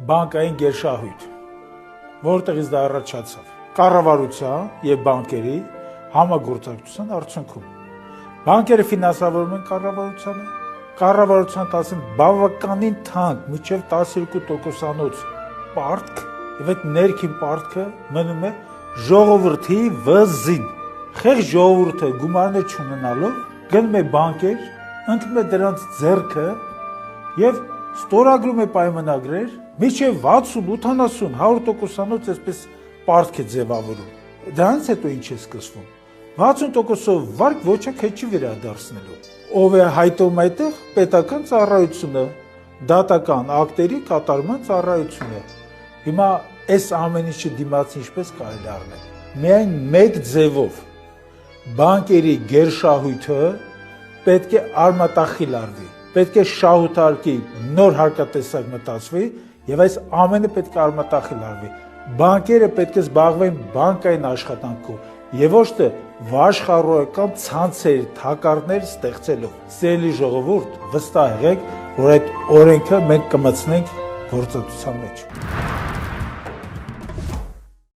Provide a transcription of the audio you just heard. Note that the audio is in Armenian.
բանկային գերշահույթ, որտեղից դա առաջացավ կառավարության եւ բանկերի համագործակցության արդյունքում։ Բանկերը ֆինանսավորում են կառավարությանը, կառավարության տալիս են բավականին թանկ, մինչև 12%-անոց պարտք, եւ այդ ներքին պարտքը մնում է ժողովրդի վզին։ Խեղճ ժողովուրդը գումարներ չունենալով գնում է բանկեր, ընդունում է դրանց ձեռքը եւ ստորագրում է պայմանագրեր, մինչև 60, 80, 100%-անոց այսպես պարտք է ձևավորում։ Դրանից հետո ինչ է սկսվում։ 60%-ով վարկ ոչինչ չի վերադարձնելու։ Ով է հայտում այդտեղ պետական ծառայությունը, դատական ակտերի կատարման ծառայությունը։ Հիմա այս ամեն ինչը դիմացի ինչպես կարելի առնել։ Միայն մեկ ձևով բանկերի գերշահույթը պետք է արմատախիլ արվի, պետք է շահութարկի նոր հարկատեսակ մտածվի եւ այս ամենը պետք է արմատախիլ արվի։ Բանկերը պետք է զբաղվեն բանկային աշխատանքով եւ ոչ թե վաշխառոյական ցանցեր, թակարդներ ստեղծելով։ Սիրելի ժողովուրդ, վստահ եղեք, որ այդ օրենքը մենք կմտցնենք գործողության մեջ։